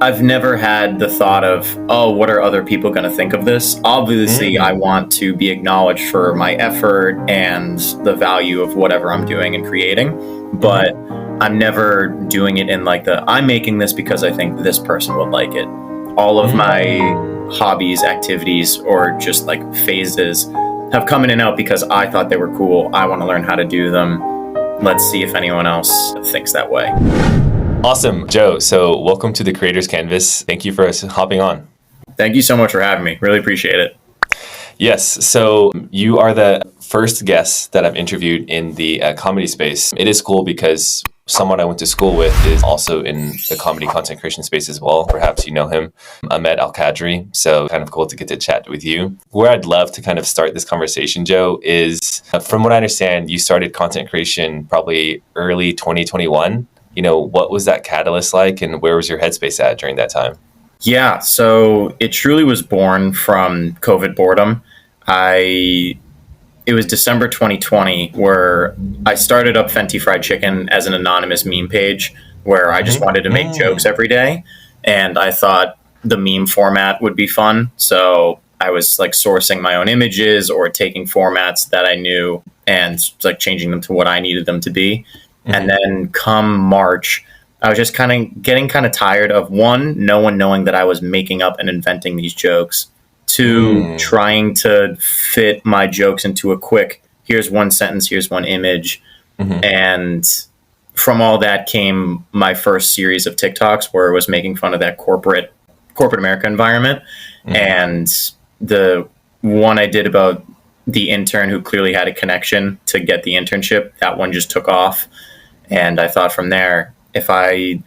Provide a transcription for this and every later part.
I've never had the thought of, oh, what are other people going to think of this? Obviously, I Mm. want to be acknowledged for my effort and the value of whatever I'm doing and creating, but Hmm. I'm never doing it in like I'm making this because I think this person would like it. All of my Mm. hobbies, activities, or just like phases have come in and out because I thought they were cool. I want to learn how to do them. Let's see if anyone else thinks that way. Awesome, Joe. So welcome to the Creators Canvas. Thank you for hopping on. Thank you so much for having me. Really appreciate it. Yes, so you are the first guest that I've interviewed in the comedy space. It is cool because someone I went to school with is also in the comedy content creation space as well. Perhaps you know him, Ahmed Al-Kadri. So kind of cool to get to chat with you. Where I'd love to kind of start this conversation, Joe, is from what I understand, you started content creation probably early 2021. What was that catalyst like and where was your headspace at during that time? Yeah, so it truly was born from COVID boredom. I It was December 2020 where I started up Fenti Fried Chicken as an anonymous meme page where I just wanted to make jokes every day, and I thought the meme format would be fun. So I was like sourcing my own images or taking formats that I knew and like changing them to what I needed them to be. And Mm-hmm. then come March, I was just kind of getting kind of tired of one, no one knowing that I was making up and inventing these jokes. Two, Mm. trying to fit my jokes into a quick, here's one sentence, here's one image. Mm-hmm. And from all that came my first series of TikToks where it was making fun of that corporate America environment. Mm-hmm. And the one I did about the intern who clearly had a connection to get the internship, that one just took off. And I thought from there, if I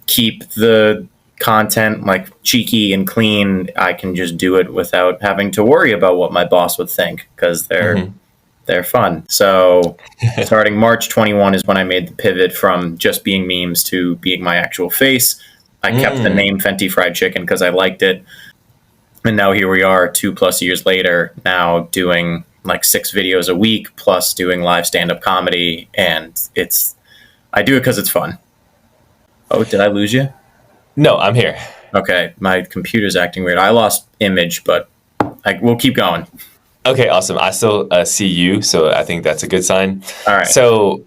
keep the content like cheeky and clean, I can just do it without having to worry about what my boss would think because Mm-hmm. they're fun. So starting March 21 is when I made the pivot from just being memes to being my actual face. I kept the Mm. name Fenti Fried Chicken because I liked it. And now here we are 2+ years later, now doing like 6 videos a week plus doing live stand-up comedy. And I do it because it's fun. Oh, did I lose you? No, I'm here. Okay, my computer's acting weird. I lost image, but we'll keep going. Okay, awesome. I still see you, so I think that's a good sign. All right. So,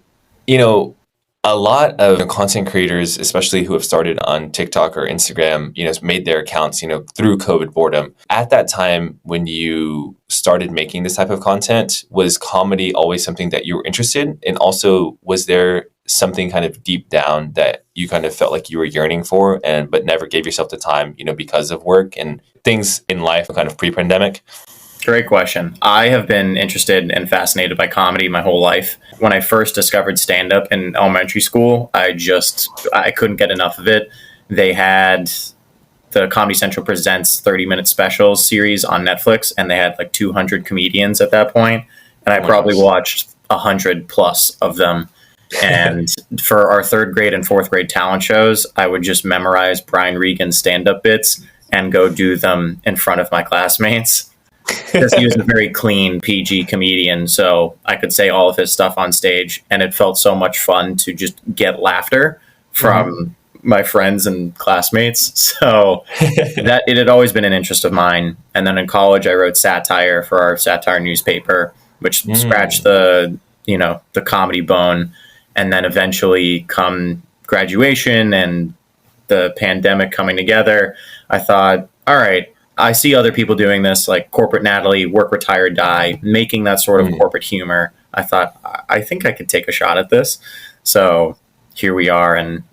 you know, a lot of content creators, especially who have started on TikTok or Instagram, made their accounts, through COVID boredom. At that time, when you started making this type of content, was comedy always something that you were interested in? And also, was there something kind of deep down that you kind of felt like you were yearning for, but never gave yourself the time, because of work and things in life, kind of pre-pandemic? Great question. I have been interested and fascinated by comedy my whole life. When I first discovered stand up in elementary school, I couldn't get enough of it. They had the Comedy Central Presents 30-minute specials series on Netflix, and they had like 200 comedians at that point, and I Oh my probably gosh. watched 100 plus of them. And for our third grade and fourth grade talent shows, I would just memorize Brian Regan's stand up bits and go do them in front of my classmates because he was a very clean PG comedian. So I could say all of his stuff on stage, and it felt so much fun to just get laughter Mhm. from my friends and classmates. So that it had always been an interest of mine. And then in college, I wrote satire for our satire newspaper, which scratched Mm. the comedy bone. And then eventually, come graduation and the pandemic coming together, I thought, all right, I see other people doing this, like corporate Natalie, work, retire, die, making that sort of Mm. corporate humor. I thought, I think I could take a shot at this. So here we are. And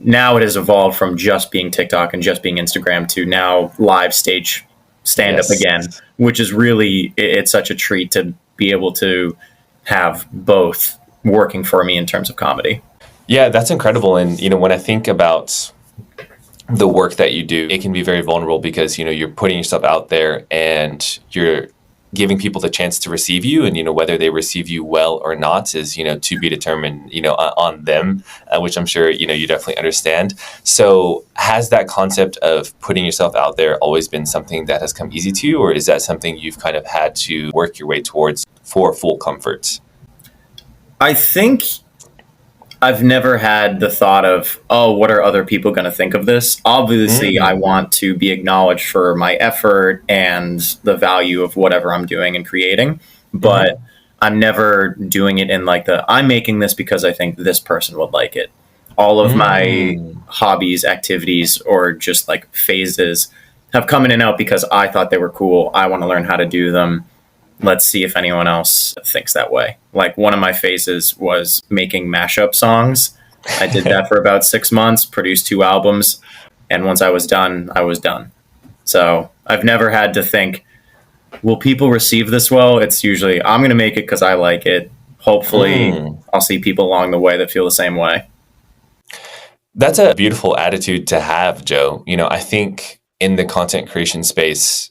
now it has evolved from just being TikTok and just being Instagram to now live stage stand up Yes. again, which is really, it's such a treat to be able to have both working for me in terms of comedy. Yeah, that's incredible. And, when I think about the work that you do, it can be very vulnerable because, you're putting yourself out there and you're giving people the chance to receive you. And, whether they receive you well or not is, to be determined, on them, which I'm sure, you definitely understand. So has that concept of putting yourself out there always been something that has come easy to you? Or is that something you've kind of had to work your way towards for full comfort? I think I've never had the thought of, oh, what are other people going to think of this? Obviously, I Mm. want to be acknowledged for my effort and the value of whatever I'm doing and creating, but Hmm. I'm never doing it in like the, I'm making this because I think this person would like it. All of my Mm. hobbies, activities, or just like phases have come in and out because I thought they were cool. I want to learn how to do them. Let's see if anyone else thinks that way. Like one of my phases was making mashup songs. I did that for about 6 months, produced 2 albums, and once I was done, I was done. So I've never had to think, will people receive this well? It's usually, I'm going to make it because I like it. Hopefully, Mm. I'll see people along the way that feel the same way. That's a beautiful attitude to have, Joe. I think in the content creation space,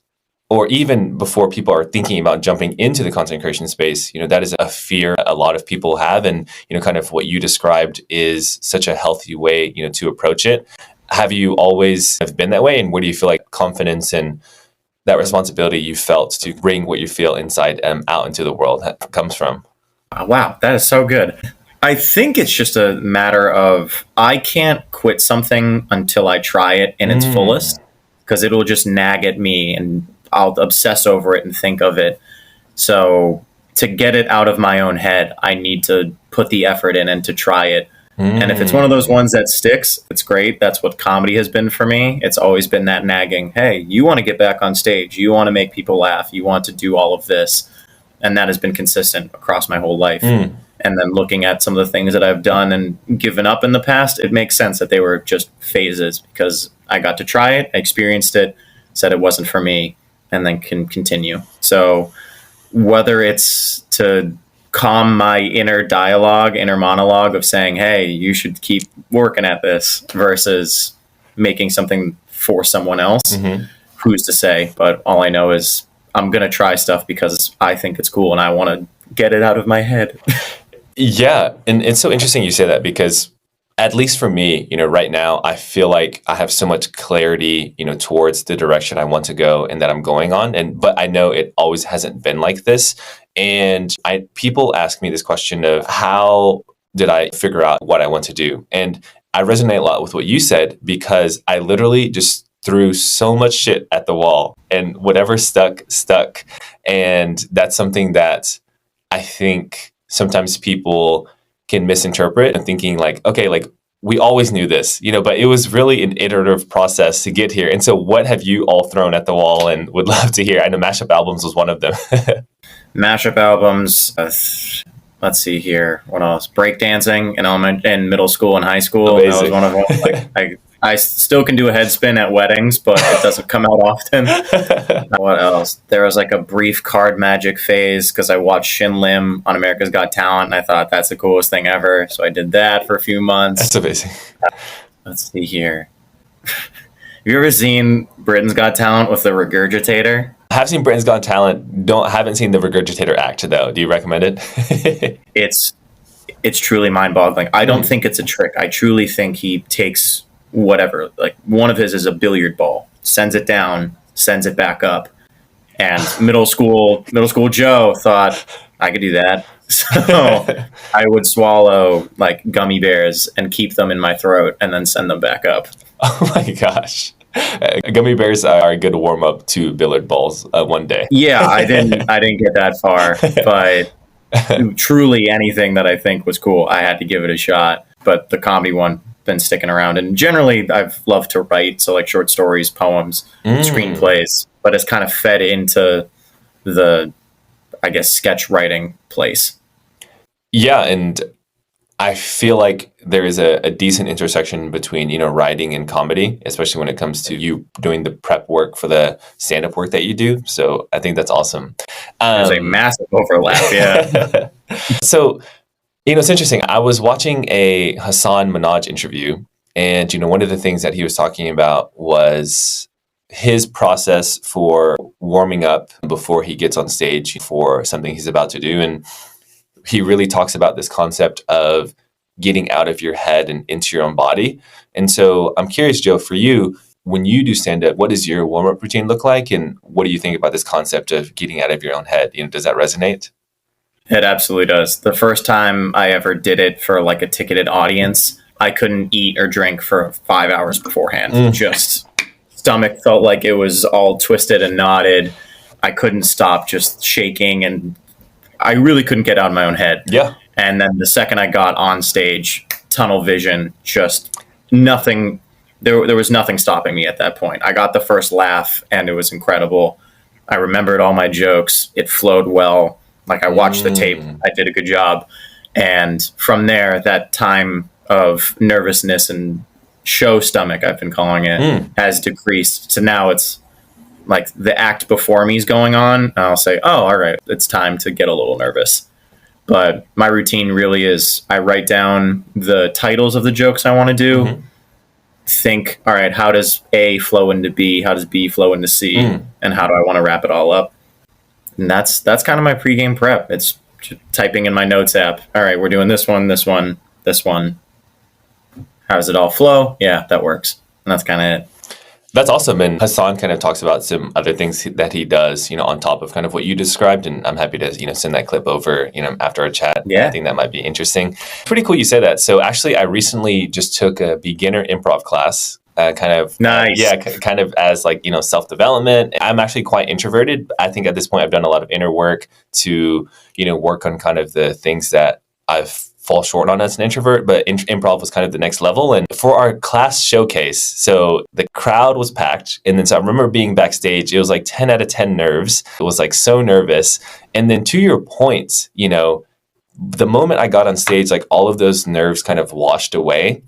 or even before people are thinking about jumping into the content creation space, that is a fear a lot of people have. And, kind of what you described is such a healthy way, to approach it. Have you always have been that way? And where do you feel like confidence and that responsibility you felt to bring what you feel inside out into the world comes from? Wow, that is so good. I think it's just a matter of I can't quit something until I try it in its Mm. fullest because it'll just nag at me and I'll obsess over it and think of it. So to get it out of my own head, I need to put the effort in and to try it. And if it's one of those Mm. ones that sticks, it's great. That's what comedy has been for me. It's always been that nagging, hey, you want to get back on stage. You want to make people laugh. You want to do all of this. And that has been consistent across my whole life. Mm. And then looking at some of the things that I've done and given up in the past, it makes sense that they were just phases because I got to try it, I experienced it, said it wasn't for me, and then can continue. So whether it's to calm my inner dialogue, inner monologue of saying, hey, you should keep working at this versus making something for someone else, Hmm. who's to say? But all I know is I'm going to try stuff because I think it's cool and I want to get it out of my head. Yeah, and it's so interesting you say that because at least for me, right now, I feel like I have so much clarity, towards the direction I want to go and that I'm going on. And but I know it always hasn't been like this. And I people ask me this question of how did I figure out what I want to do? And I resonate a lot with what you said because I literally just threw so much shit at the wall and whatever stuck, stuck. And that's something that I think sometimes people can misinterpret and thinking like, okay, like we always knew this, but it was really an iterative process to get here. And so what have you all thrown at the wall and would love to hear? I know Mashup Albums was one of them. Mashup albums. Let's see here. What else? Breakdancing in middle school and high school. That was Amazing. one of them. Like I still can do a head spin at weddings, but it doesn't come out often. What else? There was like a brief card magic phase because I watched Shin Lim on America's Got Talent, and I thought that's the coolest thing ever. So I did that for a few months. That's amazing. Let's see here. Have you ever seen Britain's Got Talent with the regurgitator? I have seen Britain's Got Talent. Haven't seen the Regurgitator act though. Do you recommend it? It's it's truly mind-boggling. I don't Mm. think it's a trick. I truly think he takes whatever. Like one of his is a billiard ball, sends it down, sends it back up, and middle school Joe thought I could do that. So I would swallow like gummy bears and keep them in my throat and then send them back up. Oh my gosh. Gummy bears are a good warm up to billiard balls one day. Yeah, I didn't get that far, but truly anything that I think was cool, I had to give it a shot. But the comedy one been sticking around, and generally I've loved to write, so like short stories, poems, Mm. screenplays, but it's kind of fed into the, I guess, sketch writing place. Yeah, and I feel like there is a decent intersection between, writing and comedy, especially when it comes to you doing the prep work for the stand-up work that you do. So I think that's awesome. There's a Um, massive overlap. Yeah. so, it's interesting. I was watching a Hassan Minaj interview, and, one of the things that he was talking about was his process for warming up before he gets on stage for something he's about to do. And he really talks about this concept of getting out of your head and into your own body. And so I'm curious, Joe, for you, when you do stand up, what does your warm up routine look like? And what do you think about this concept of getting out of your own head? Does that resonate? It absolutely does. The first time I ever did it for like a ticketed audience, I couldn't eat or drink for 5 hours beforehand. Mm. Just stomach felt like it was all twisted and knotted. I couldn't stop just shaking, and I really couldn't get out of my own head. Yeah. And then the second I got on stage, tunnel vision, just nothing. There was nothing stopping me at that point. I got the first laugh, and it was incredible. I remembered all my jokes. It flowed well. Like I watched the tape. Mm. I did a good job. And from there, that time of nervousness and show stomach, I've been calling it, Mm. has decreased. So now it's like the act before me is going on. And I'll say, oh, all right, it's time to get a little nervous. But my routine really is I write down the titles of the jokes I want to do. Mhm. Think, all right, how does A flow into B? How does B flow into C? Mm. And how do I want to wrap it all up? And that's kind of my pregame prep. It's just typing in my notes app. All right, we're doing this one, this one, this one. How does it all flow? Yeah, that works. And that's kind of it. That's awesome. And Hassan kind of talks about some other things that he does, on top of kind of what you described. And I'm happy to, send that clip over, after our chat. Yeah. I think that might be interesting. Pretty cool you say that. So actually, I recently just took a beginner improv class. Nice. Kind of as like, self-development. I'm actually quite introverted. I think at this point I've done a lot of inner work to, work on kind of the things that I've fall short on as an introvert, but improv was kind of the next level. And for our class showcase, so the crowd was packed. And then so I remember being backstage, it was like 10 out of 10 nerves. It was like so nervous. And then to your point, the moment I got on stage, like all of those nerves kind of washed away.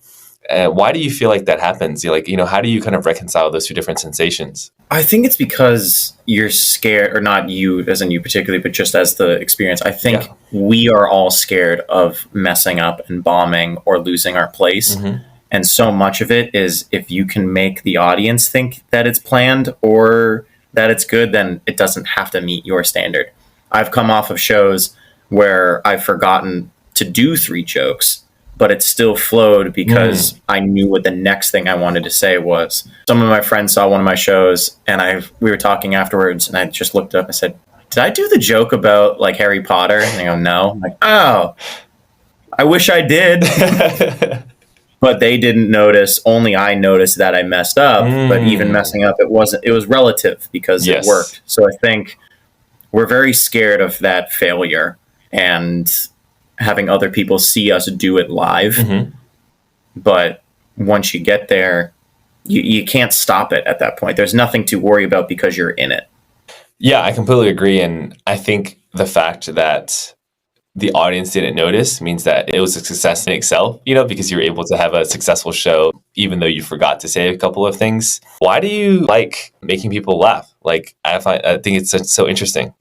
Why do you feel like that happens? How do you kind of reconcile those two different sensations? I think it's because you're scared, or not you as in you particularly, but just as the experience. I think we are all scared of messing up and bombing or losing our place. Mm-hmm. And so much of it is if you can make the audience think that it's planned or that it's good, then it doesn't have to meet your standard. I've come off of shows where I've forgotten to do 3 jokes, but it still flowed because I knew what the next thing I wanted to say was. Some of my friends saw one of my shows, and we were talking afterwards, and I just looked up and said, did I do the joke about like Harry Potter? And they go, no. I'm like, oh, I wish I did. But they didn't notice. Only I noticed that I messed up. But even messing up, it was relative because it worked. So I think we're very scared of that failure and having other people see us do it live. Mm-hmm. But once you get there, you can't stop it at that point. There's nothing to worry about because you're in it. Yeah, I completely agree. And I think the fact that the audience didn't notice means that it was a success in itself, because you were able to have a successful show, even though you forgot to say a couple of things. Why do you like making people laugh? Like, I think it's so interesting.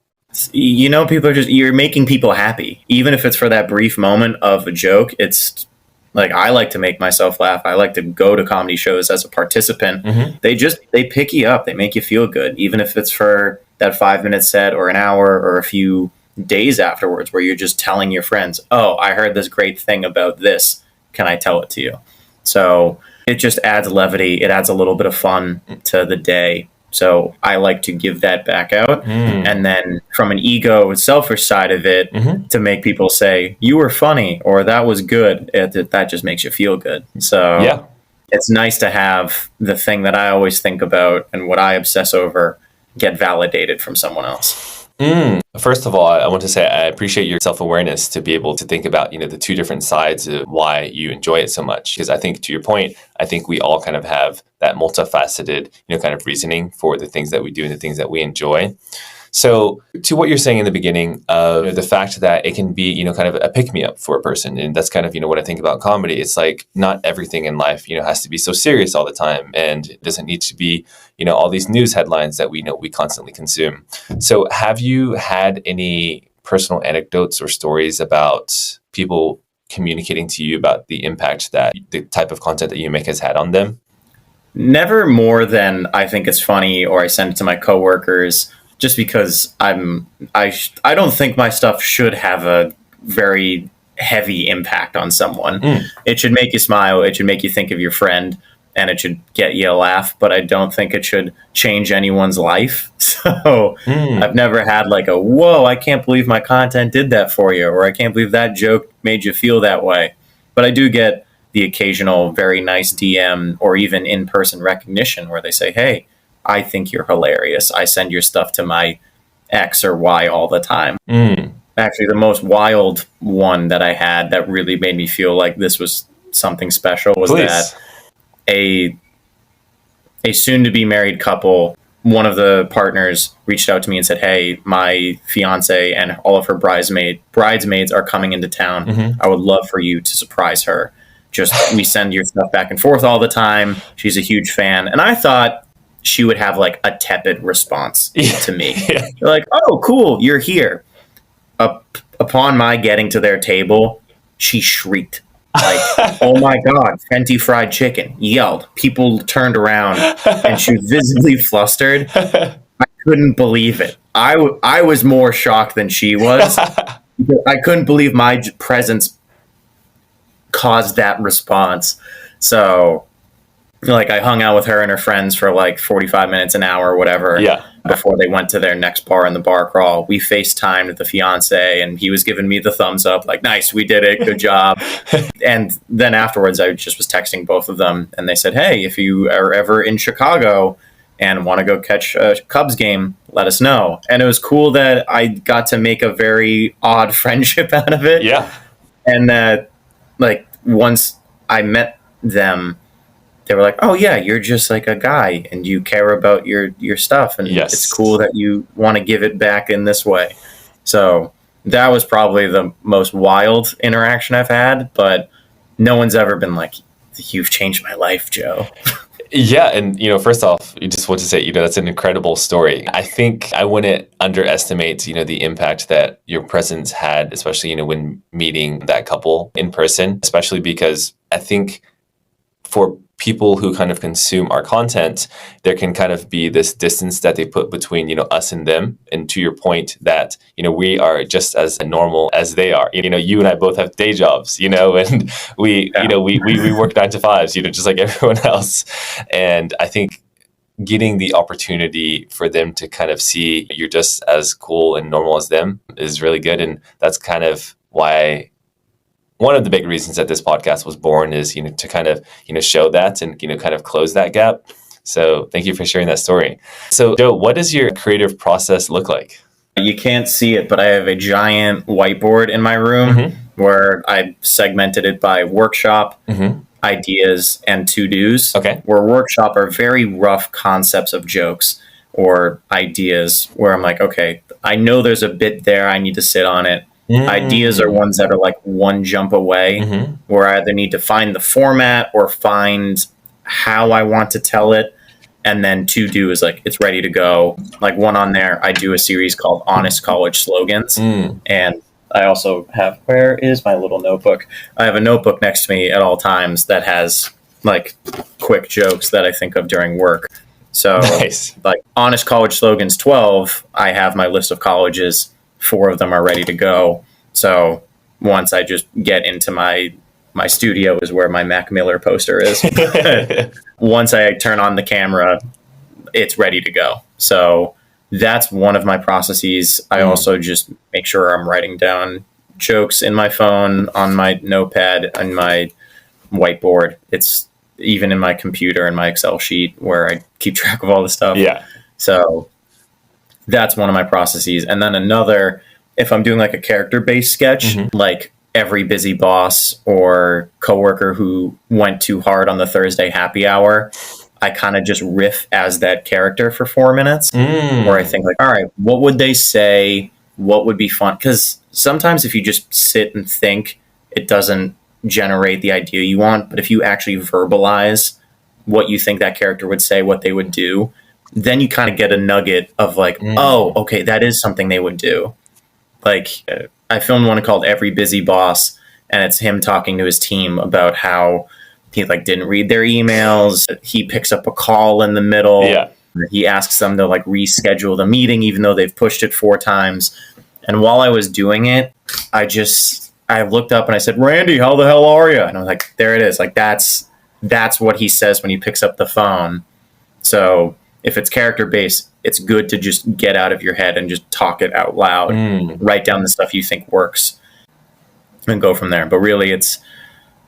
People you're making people happy. Even if it's for that brief moment of a joke, it's like, I like to make myself laugh. I like to go to comedy shows as a participant. Mm-hmm. They pick you up. They make you feel good. Even if it's for that 5-minute set or an hour or a few days afterwards where you're just telling your friends, oh, I heard this great thing about this. Can I tell it to you? So it just adds levity. It adds a little bit of fun to the day. So I like to give that back out. And then from an ego, selfish side of it, to make people say, you were funny or that was good, that just makes you feel good. So it's nice to have the thing that I always think about and what I obsess over get validated from someone else. First of all, I want to say I appreciate your self-awareness to be able to think about, the 2 different sides of why you enjoy it so much. Because I think, to your point, I think we all kind of have that multifaceted, kind of reasoning for the things that we do and the things that we enjoy. So to what you're saying in the beginning of the fact that it can be, kind of a pick-me-up for a person. And that's kind of, what I think about comedy. It's like not everything in life, has to be so serious all the time. And it doesn't need to be, all these news headlines that we constantly consume. So have you had any personal anecdotes or stories about people communicating to you about the impact that the type of content that you make has had on them? Never more than I think it's funny or I send it to my coworkers. Just because I don't think my stuff should have a very heavy impact on someone. It should make you smile. It should make you think of your friend. and it should get you a laugh, but I don't think it should change anyone's life. So I've never had like a, whoa, I can't believe my content did that for you, or I can't believe that joke made you feel that way. But I do get the occasional very nice DM or even in-person recognition where they say, hey, I think you're hilarious. I send your stuff to my X or Y all the time. Actually, the most wild one that I had that really made me feel like this was something special was that a soon-to-be married couple, one of the partners reached out to me and said, hey, my fiance and all of her bridesmaids are coming into town. I would love for you to surprise her. Just, we send your stuff back and forth all the time. She's a huge fan. And I thought she would have like a tepid response to me. They're like, oh, cool, you're here. Upon my getting to their table, she shrieked. Like, oh my God, Fenti fried chicken. Yelled. People turned around and she was visibly flustered. I couldn't believe it. I was more shocked than she was. I couldn't believe my presence caused that response. So, like, I hung out with her and her friends for like 45 minutes, an hour, or whatever. Yeah. Before they went to their next bar in the bar crawl. We FaceTimed the fiance and he was giving me the thumbs up, like, nice, we did it, good job. And then afterwards, I just was texting both of them and they said, hey, if you are ever in Chicago and want to go catch a Cubs game, let us know. And it was cool that I got to make a very odd friendship out of it. Yeah. And that, like, once I met them, they were like, oh yeah, you're just like a guy and you care about your stuff. And it's cool that you want to give it back in this way. So that was probably the most wild interaction I've had, but no one's ever been like, you've changed my life, Joe. Yeah. And, first off, you just want to say, that's an incredible story. I think I wouldn't underestimate, the impact that your presence had, especially, when meeting that couple in person, especially because I think for people who kind of consume our content, there can kind of be this distance that they put between, us and them. And to your point that, we are just as normal as they are. You and I both have day jobs, and we work 9 to 5s, just like everyone else. And I think getting the opportunity for them to kind of see you're just as cool and normal as them is really good. And that's kind of why one of the big reasons that this podcast was born is, to kind of, show that and, kind of close that gap. So thank you for sharing that story. So Joe, what does your creative process look like? You can't see it, but I have a giant whiteboard in my room where I segmented it by workshop, ideas, and to-dos. Okay. Where workshop are very rough concepts of jokes or ideas where I'm like, okay, I know there's a bit there. I need to sit on it. Ideas are ones that are like one jump away, where I either need to find the format or find how I want to tell it. And then to do is like, it's ready to go. Like one on there, I do a series called Honest College Slogans. And I also have, where is my little notebook? I have a notebook next to me at all times that has like quick jokes that I think of during work. So like Honest College Slogans 12, I have my list of colleges. 4 of them are ready to go. So once I just get into my studio is where my Mac Miller poster is. Once I turn on the camera, it's ready to go. So that's one of my processes. I also just make sure I'm writing down jokes in my phone, on my notepad, and my whiteboard. It's even in my computer and my Excel sheet where I keep track of all the stuff. Yeah. So that's one of my processes. And then another, if I'm doing like a character-based sketch, like every busy boss or coworker who went too hard on the Thursday happy hour, I kind of just riff as that character for 4 minutes, where I think like, all right, what would they say? What would be fun? Because sometimes if you just sit and think, it doesn't generate the idea you want. But if you actually verbalize what you think that character would say, what they would do, then you kind of get a nugget of like, oh, okay, that is something they would do. Like I filmed one called Every Busy Boss, and it's him talking to his team about how he like didn't read their emails. He picks up a call in the middle. Yeah. He asks them to like reschedule the meeting, even though they've pushed it 4 times. And while I was doing it, I looked up and I said, Randy, how the hell are you? And I was like, there it is. Like that's that's what he says when he picks up the phone. So if it's character based, it's good to just get out of your head and just talk it out loud, write down the stuff you think works, and go from there. But really, it's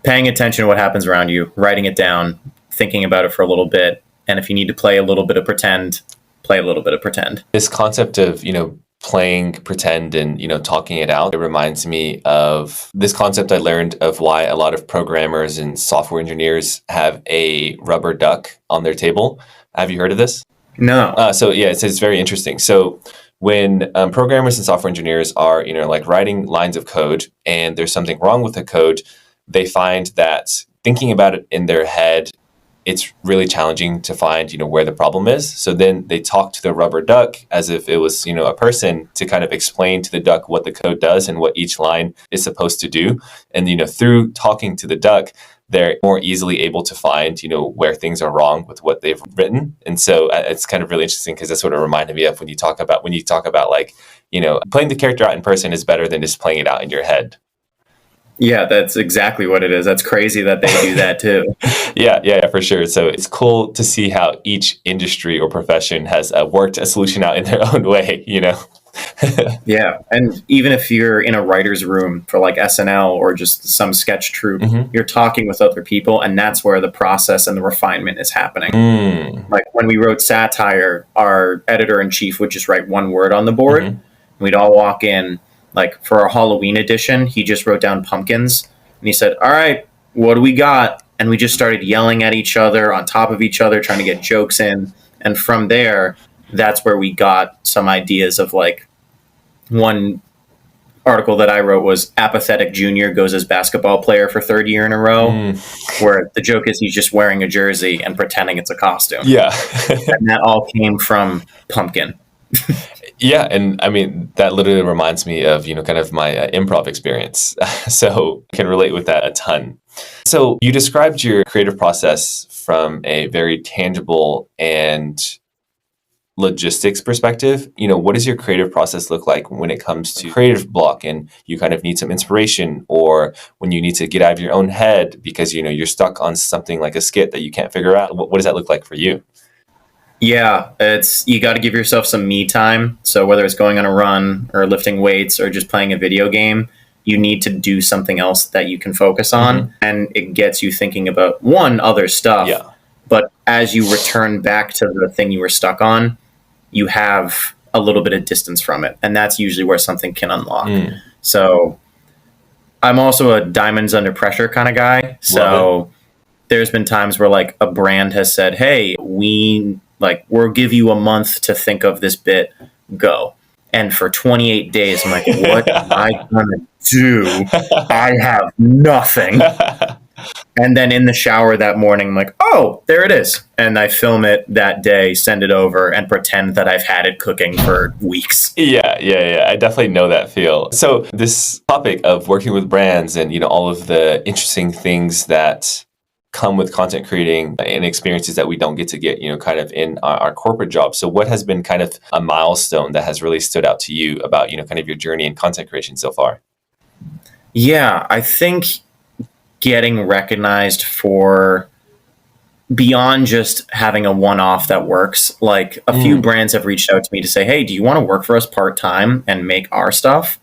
paying attention to what happens around you, writing it down, thinking about it for a little bit. And if you need to play a little bit of pretend, play a little bit of pretend. This concept of, playing pretend and, talking it out, it reminds me of this concept I learned of why a lot of programmers and software engineers have a rubber duck on their table. Have you heard of this? No. So yeah, it's very interesting. So when programmers and software engineers are, like writing lines of code and there's something wrong with the code, they find that thinking about it in their head, it's really challenging to find, where the problem is. So then they talk to the rubber duck as if it was, a person to kind of explain to the duck what the code does and what each line is supposed to do. And, through talking to the duck, they're more easily able to find, where things are wrong with what they've written. And so it's kind of really interesting because that's what it reminded me of when you talk about like, playing the character out in person is better than just playing it out in your head. Yeah, that's exactly what it is. That's crazy that they do that too. Yeah, for sure. So it's cool to see how each industry or profession has worked a solution out in their own way, Yeah. And even if you're in a writer's room for like SNL or just some sketch troupe, you're talking with other people, and that's where the process and the refinement is happening. Like when we wrote satire, our editor-in-chief would just write one word on the board. And we'd all walk in. Like for our Halloween edition, he just wrote down pumpkins, and he said, all right, what do we got? And we just started yelling at each other, on top of each other, trying to get jokes in. And from there, that's where we got some ideas of, like, one article that I wrote was apathetic junior goes as basketball player for third year in a row, where the joke is he's just wearing a jersey and pretending it's a costume. Yeah. And that all came from pumpkin. Yeah, and I mean, that literally reminds me of, kind of my improv experience. So I can relate with that a ton. So you described your creative process from a very tangible and logistics perspective. What does your creative process look like when it comes to creative block and you kind of need some inspiration, or when you need to get out of your own head because, you're stuck on something like a skit that you can't figure out? What does that look like for you? Yeah, you got to give yourself some me time. So whether it's going on a run or lifting weights or just playing a video game, you need to do something else that you can focus on. And it gets you thinking about, one, other stuff. Yeah. But as you return back to the thing you were stuck on, you have a little bit of distance from it. And that's usually where something can unlock. So I'm also a diamonds under pressure kind of guy. So there's been times where like a brand has said, hey, we'll give you a month to think of this bit, go. And for 28 days, I'm like, what am I going to do? I have nothing. And then in the shower that morning, I'm like, oh, there it is. And I film it that day, send it over, and pretend that I've had it cooking for weeks. Yeah. I definitely know that feel. So this topic of working with brands and, all of the interesting things that come with content creating and experiences that we don't get to get, kind of in our corporate jobs. So what has been kind of a milestone that has really stood out to you about, kind of your journey in content creation so far? Yeah, I think getting recognized for beyond just having a one-off that works. Like a few brands have reached out to me to say, hey, do you want to work for us part-time and make our stuff?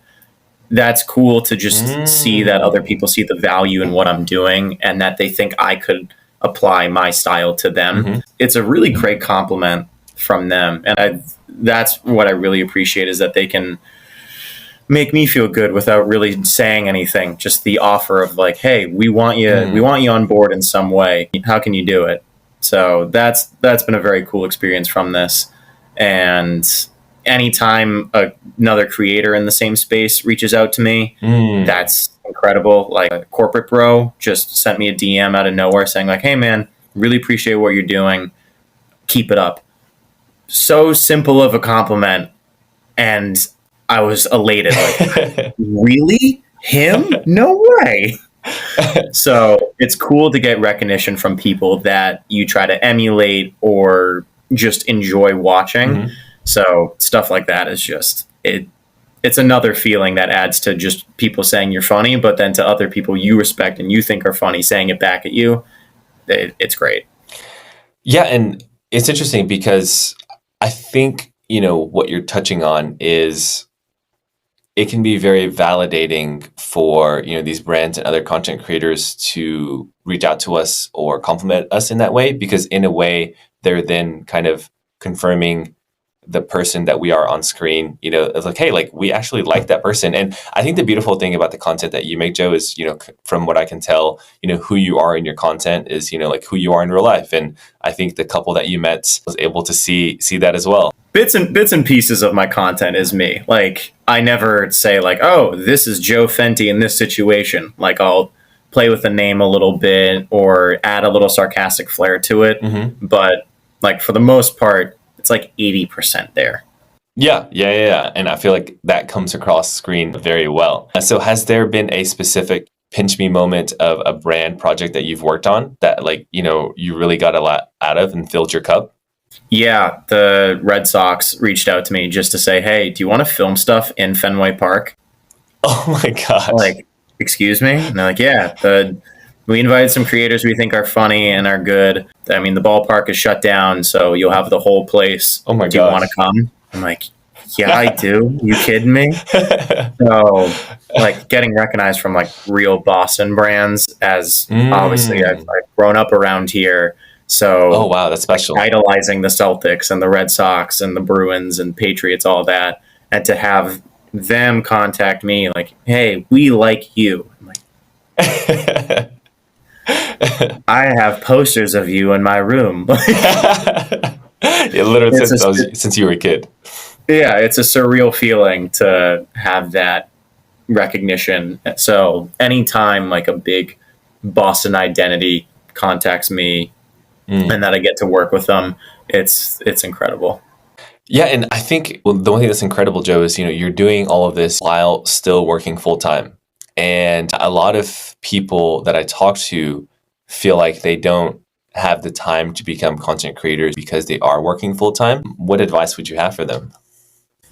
That's cool to just see that other people see the value in what I'm doing and that they think I could apply my style to them. It's a really great compliment from them. And that's what I really appreciate, is that they can make me feel good without really saying anything. Just the offer of like, hey, we want you on board in some way. How can you do it? So that's been a very cool experience from this. And anytime another creator in the same space reaches out to me, that's incredible. Like a corporate bro just sent me a DM out of nowhere saying like, hey man, really appreciate what you're doing. Keep it up. So simple of a compliment. And I was elated. Like, really? Him? No way. So it's cool to get recognition from people that you try to emulate or just enjoy watching. So stuff like that is just, it's another feeling that adds to just people saying you're funny, but then to other people you respect and you think are funny saying it back at you. it's great. Yeah, and it's interesting because I think, what you're touching on is it can be very validating for, these brands and other content creators to reach out to us or compliment us in that way, because in a way they're then kind of confirming the person that we are on screen. It's like, hey, like we actually like that person. And I think the beautiful thing about the content that you make, Joe, is, from what I can tell, who you are in your content is, like who you are in real life. And I think the couple that you met was able to see that as well. Bits and pieces of my content is me. Like, I never say like, oh, this is Joe Fenti in this situation. Like, I'll play with the name a little bit or add a little sarcastic flair to it. Mm-hmm. But like, for the most part, it's like 80% there. Yeah. And I feel like that comes across screen very well. So has there been a specific pinch me moment of a brand project that you've worked on that, like, you really got a lot out of and filled your cup? Yeah, the Red Sox reached out to me just to say, hey, do you want to film stuff in Fenway Park? Oh my gosh. Like, excuse me? And they're like, yeah, we invited some creators we think are funny and are good. I mean, the ballpark is shut down, so you'll have the whole place. Oh my Do you want gosh. to come? I'm like, yeah, I do. You kidding me? So, like, getting recognized from like real Boston brands, as obviously I've grown up around here. So, Oh wow, that's special. idolizing the Celtics and the Red Sox and the Bruins and Patriots, all that, and to have them contact me like, "Hey, we like you." I'm like, I have posters of you in my room. Yeah, literally It's since you were a kid. Yeah, it's a surreal feeling to have that recognition. So anytime like a big Boston identity contacts me and that I get to work with them, it's incredible. Yeah, and I think the one thing that's incredible, Joe, is you're doing all of this while still working full time. And a lot of people that I talk to feel like they don't have the time to become content creators because they are working full time. What advice would you have for them?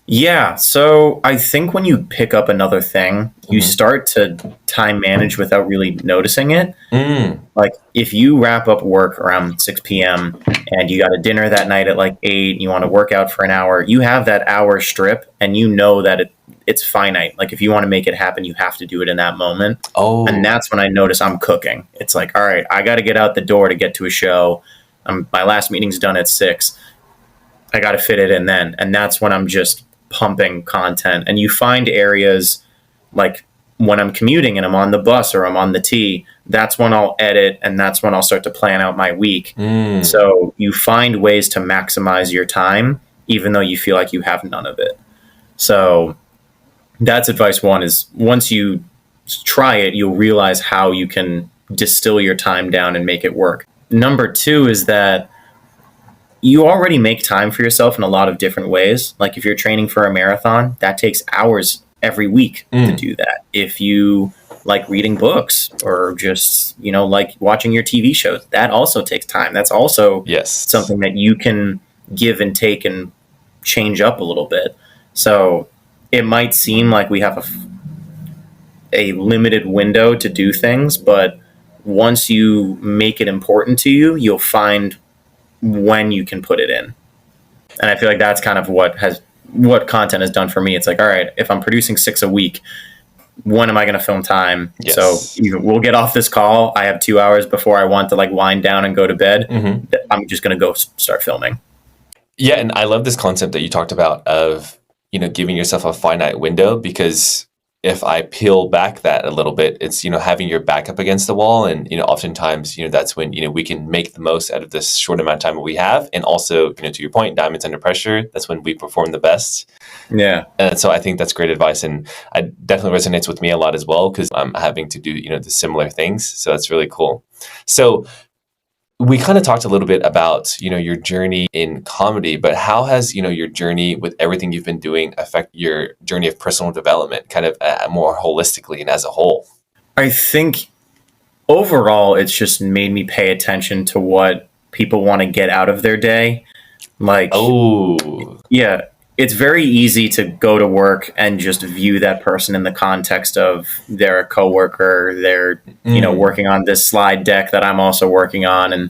Yeah, so I think when you pick up another thing, you start to time manage without really noticing it. Like if you wrap up work around 6 p.m. and you got a dinner that night at like 8, and you want to work out for an hour, you have that hour strip and you know that it's finite. Like if you want to make it happen, you have to do it in that moment. Oh, And that's when I notice I'm cooking. It's like, all right, I got to get out the door to get to a show. My last meeting's done at 6. I got to fit it in then. And that's when I'm just pumping content. And you find areas like when I'm commuting and I'm on the bus or I'm on the T, that's when I'll edit and that's when I'll start to plan out my week. So you find ways to maximize your time, even though you feel like you have none of it. So that's advice one, is once you try it, you'll realize how you can distill your time down and make it work. Number two is that you already make time for yourself in a lot of different ways. Like if you're training for a marathon, that takes hours every week to do that. If you like reading books or just, like watching your TV shows, that also takes time. That's also something that you can give and take and change up a little bit. So it might seem like we have a limited window to do things, but once you make it important to you, you'll find when you can put it in. And I feel like that's kind of what content has done for me. It's like, all right, if I'm producing 6 a week, when am I going to film time? Yes. So we'll get off this call. I have 2 hours before I want to like wind down and go to bed. I'm just going to go start filming. Yeah. And I love this concept that you talked about of, giving yourself a finite window, because if I peel back that a little bit, it's, having your back up against the wall. And, oftentimes, that's when, we can make the most out of this short amount of time that we have. And also, to your point, diamonds under pressure, that's when we perform the best. Yeah. And so I think that's great advice. And it definitely resonates with me a lot as well, because I'm having to do, the similar things. So that's really cool. So we kind of talked a little bit about, your journey in comedy, but how has, your journey with everything you've been doing affect your journey of personal development kind of more holistically and as a whole? I think overall, it's just made me pay attention to what people want to get out of their day. Like, oh, yeah, it's very easy to go to work and just view that person in the context of they're a coworker, they're, Mm, working on this slide deck that I'm also working on. And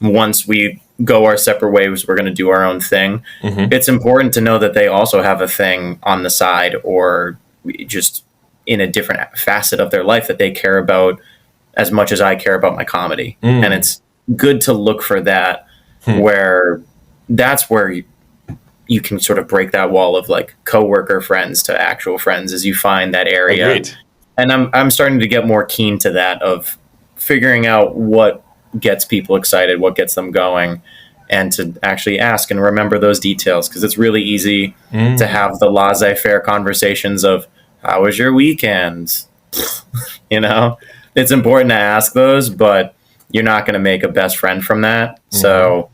once we go our separate ways, we're going to do our own thing. hmm. It's important to know that they also have a thing on the side or just in a different facet of their life that they care about as much as I care about my comedy. And Mm, it's good to look for that hmm. where that's where you can sort of break that wall of like coworker friends to actual friends as you find that area. Agreed. And I'm starting to get more keen to that of figuring out what gets people excited, what gets them going, and to actually ask and remember those details because it's really easy to Mm, have the laissez-faire conversations of how was your weekend? you know, it's important to ask those, but you're not going to make a best friend from that. hmm. So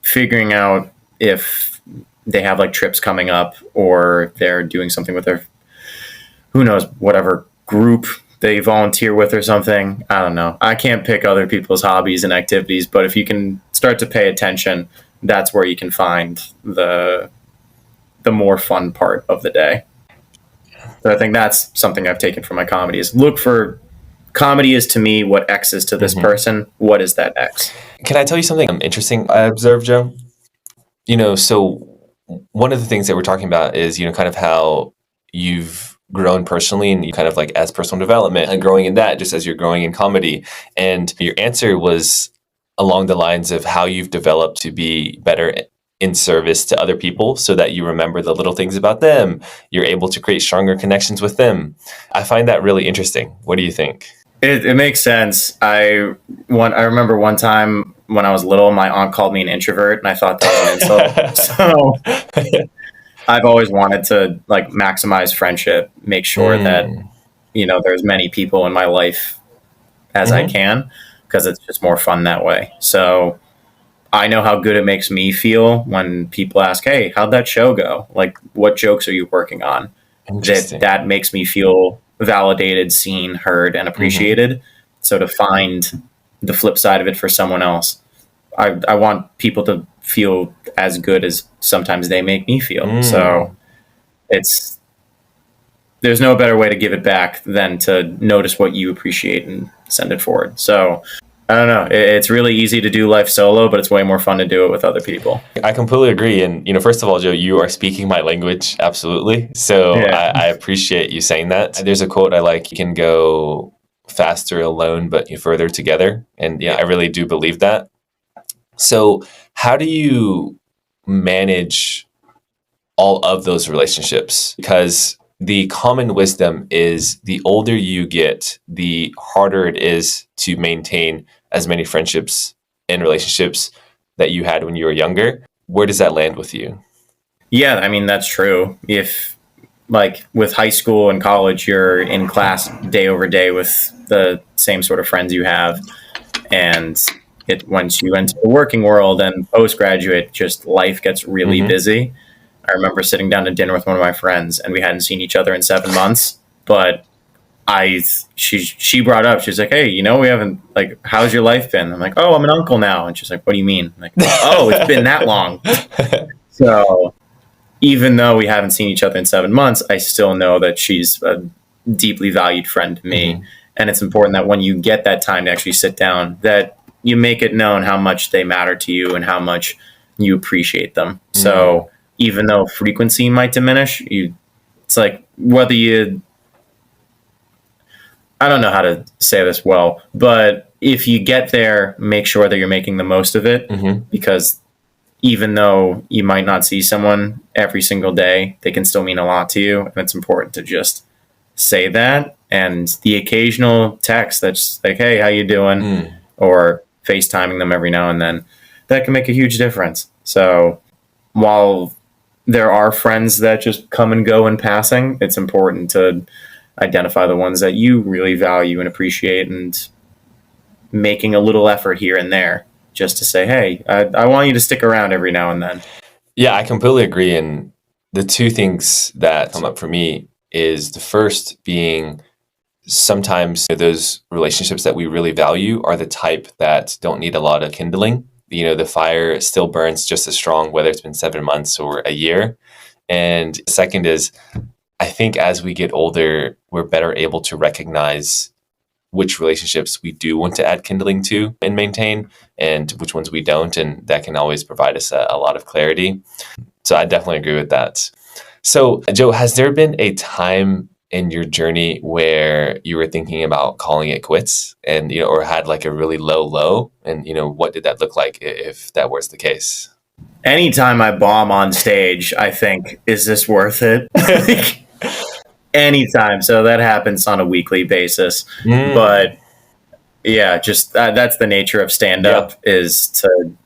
figuring out if they have like trips coming up or they're doing something with their who knows whatever group they volunteer with or something. I don't know. I can't pick other people's hobbies and activities, but if you can start to pay attention, that's where you can find the more fun part of the day. So I think that's something I've taken from my comedy is look for comedy is to me what X is to this Hmm. person. What is that X? Can I tell you something interesting I observed, Joe? So one of the things that we're talking about is, kind of how you've grown personally and you kind of like as personal development and growing in that just as you're growing in comedy. And your answer was along the lines of how you've developed to be better in service to other people so that you remember the little things about them. You're able to create stronger connections with them. I find that really interesting. What do you think? It makes sense. I remember one time when I was little, my aunt called me an introvert, and I thought that was an insult. So I've always wanted to like maximize friendship, make sure that Mm. there's many people in my life as I Hmm. can, because it's just more fun that way. So I know how good it makes me feel when people ask, "Hey, how'd that show go? Like, what jokes are you working on?" Interesting. That makes me feel validated, seen, heard, and Hmm. appreciated. So to find the flip side of it for someone else, I want people to feel as good as sometimes they make me feel. So Mm. it's there's no better way to give it back than to notice what you appreciate and send it forward. So I don't know. It's really easy to do life solo, but it's way more fun to do it with other people. I completely agree. And, first of all, Joe, you are speaking my language. Absolutely. So Yeah. I appreciate you saying that. There's a quote I like, you can go faster alone, but you further together. And yeah, I really do believe that. So how do you manage all of those relationships? Because the common wisdom is the older you get, the harder it is to maintain as many friendships and relationships that you had when you were younger. Where does that land with you? Yeah, I mean, that's true. If like with high school and college, you're in class day over day with the same sort of friends you have, and once you enter the working world and postgraduate, just life gets really Hmm. busy. I remember sitting down to dinner with one of my friends, and we hadn't seen each other in 7 months. But she brought up, she's like, "Hey, we haven't like, how's your life been?" I'm like, "Oh, I'm an uncle now," and she's like, "What do you mean?" I'm like, "Oh, it's been that long." So even though we haven't seen each other in 7 months, I still know that she's a deeply valued friend to me. Hmm. And it's important that when you get that time to actually sit down, that you make it known how much they matter to you and how much you appreciate them. Mm. So even though frequency might diminish, it's like whether you, I don't know how to say this well, but if you get there, make sure that you're making the most of it Hmm. because even though you might not see someone every single day, they can still mean a lot to you. And it's important to just say that. And the occasional text that's like, "Hey, how you doing?" Mm. or FaceTiming them every now and then, that can make a huge difference. So while there are friends that just come and go in passing, it's important to identify the ones that you really value and appreciate and making a little effort here and there just to say, "Hey, I want you to stick around every now and then." Yeah, I completely agree. And the two things that come up for me is the first being sometimes those relationships that we really value are the type that don't need a lot of kindling. The fire still burns just as strong, whether it's been 7 months or a year. And second is, I think as we get older, we're better able to recognize which relationships we do want to add kindling to and maintain, and which ones we don't. And that can always provide us a lot of clarity. So I definitely agree with that. So, Joe, has there been a time in your journey where you were thinking about calling it quits and, or had like a really low low? And, what did that look like if that was the case? Anytime I bomb on stage, I think, is this worth it? Like, anytime. So that happens on a weekly basis. But yeah, just that's the nature of stand up is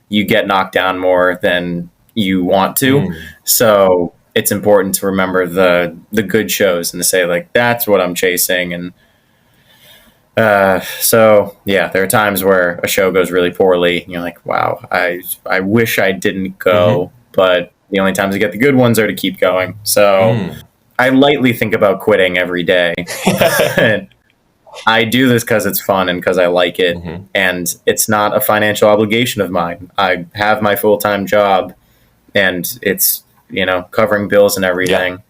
you get knocked down more than you want to. So it's important to remember the good shows and to say like, that's what I'm chasing. And so yeah, there are times where a show goes really poorly and you're like, wow, I wish I didn't go, but the only times I get the good ones are to keep going. So I lightly think about quitting every day. I do this because it's fun and because I like it. And it's not a financial obligation of mine. I have my full-time job and it's, covering bills and everything.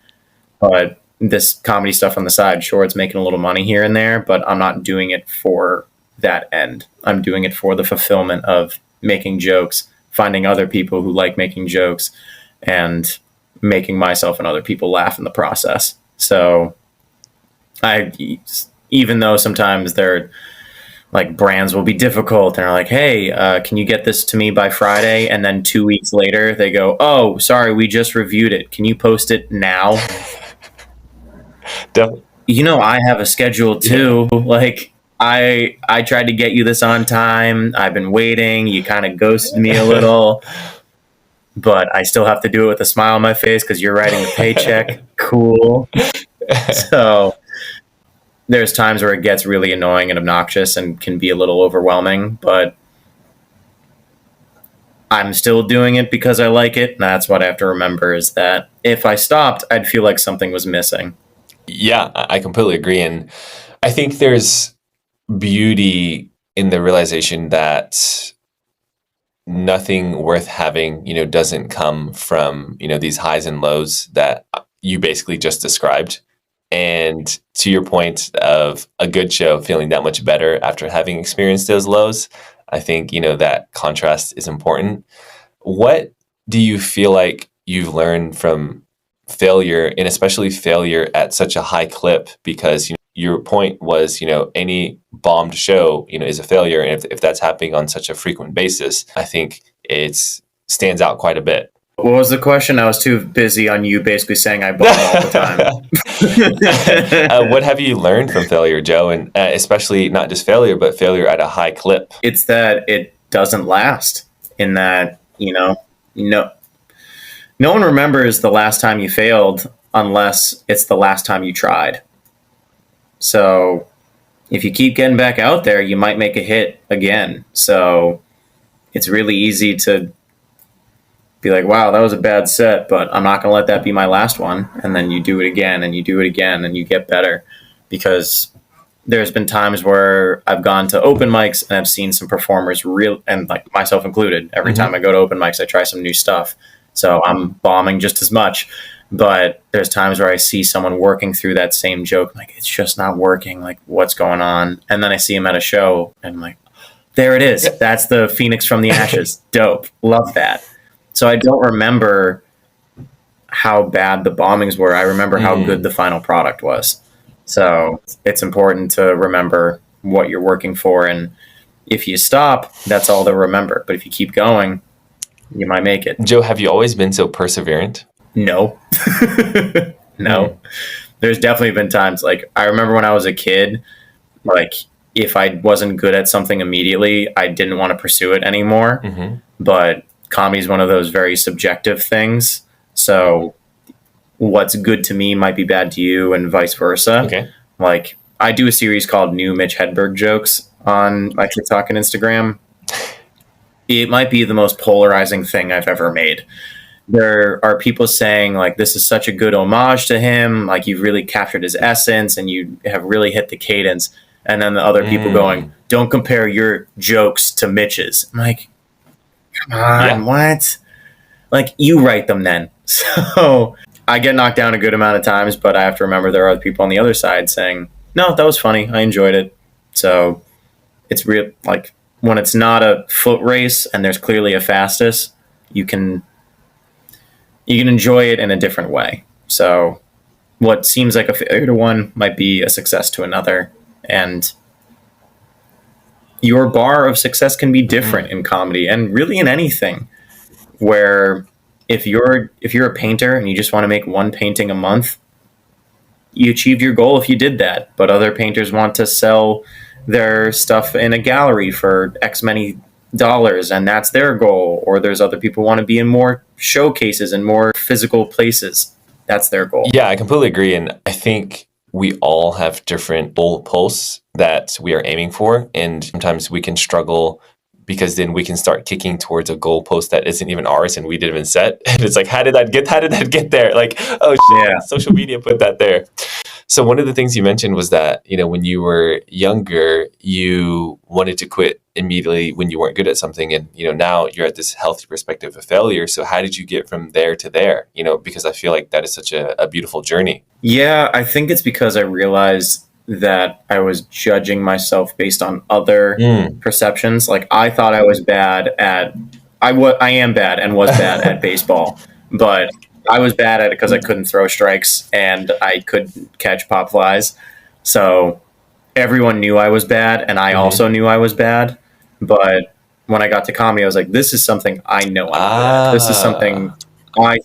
But this comedy stuff on the side, sure, it's making a little money here and there, but I'm not doing it for that end. I'm doing it for the fulfillment of making jokes, finding other people who like making jokes, and making myself and other people laugh in the process. So even though sometimes they're like brands will be difficult and are like, hey, can you get this to me by Friday? And then 2 weeks later they go, oh, sorry, we just reviewed it. Can you post it now? I have a schedule too. Like I tried to get you this on time. I've been waiting. You kind of ghosted me a little, but I still have to do it with a smile on my face because you're writing the paycheck. Cool. So there's times where it gets really annoying and obnoxious and can be a little overwhelming, but I'm still doing it because I like it. And that's what I have to remember is that if I stopped, I'd feel like something was missing. Yeah, I completely agree. And I think there's beauty in the realization that nothing worth having, doesn't come from, these highs and lows that you basically just described. And to your point of a good show feeling that much better after having experienced those lows, I think, that contrast is important. What do you feel like you've learned from failure, and especially failure at such a high clip? Because your point was, any bombed show, is a failure. And if that's happening on such a frequent basis, I think it stands out quite a bit. What was the question? I was too busy on you basically saying I bomb all the time. What have you learned from failure, Joe? And especially not just failure, but failure at a high clip. It's that it doesn't last, in that, no one remembers the last time you failed unless it's the last time you tried. So if you keep getting back out there, you might make a hit again. So it's really easy to be like, wow, that was a bad set, but I'm not going to let that be my last one. And then you do it again and you do it again and you get better. Because there's been times where I've gone to open mics and I've seen some performers and like myself included, every time I go to open mics, I try some new stuff. So I'm bombing just as much. But there's times where I see someone working through that same joke, like, it's just not working. Like, what's going on? And then I see him at a show and I'm like, there it is. That's the Phoenix from the Ashes. Dope. Love that. So I don't remember how bad the bombings were. I remember how good the final product was. So it's important to remember what you're working for. And if you stop, that's all they'll remember. But if you keep going, you might make it. Joe, have you always been so perseverant? No. No. There's definitely been times, like, I remember when I was a kid, like, if I wasn't good at something immediately, I didn't want to pursue it anymore. But comedy is one of those very subjective things. So what's good to me might be bad to you and vice versa. Okay. Like, I do a series called New Mitch Hedberg Jokes on my TikTok and Instagram. It might be the most polarizing thing I've ever made. There are people saying, like, this is such a good homage to him. Like, you've really captured his essence and you have really hit the cadence. And then the other people going, don't compare your jokes to Mitch's. I'm like, come on, what? Like, you write them then. So I get knocked down a good amount of times, but I have to remember there are other people on the other side saying, "No, that was funny. I enjoyed it." So it's real. Like when it's not a foot race and there's clearly a fastest, you can you can enjoy it in a different way. So what seems like a failure to one might be a success to another, and your bar of success can be different in comedy and really in anything. Where if you're a painter and you just want to make one painting a month, you achieved your goal if you did that. But other painters want to sell their stuff in a gallery for X many dollars, and that's their goal. Or there's other people who want to be in more showcases and more physical places. That's their goal. Yeah, I completely agree. And I think we all have different goalposts that we are aiming for. And sometimes we can struggle because then we can start kicking towards a goalpost that isn't even ours and we didn't even set. And it's like, how did that get there? Like, oh shit, Yeah. social media put that there. So one of the things you mentioned was that, when you were younger, you wanted to quit immediately when you weren't good at something. And, now you're at this healthy perspective of failure. So how did you get from there to there? Because I feel like that is such a beautiful journey. Yeah, I think it's because I realized that I was judging myself based on other perceptions. Like I thought I was bad at I am bad and was bad at baseball, but I was bad at it because I couldn't throw strikes and I couldn't catch pop flies. So everyone knew I was bad, and I also knew I was bad. But when I got to comedy, I was like, this is something I know I'm good at. This is something I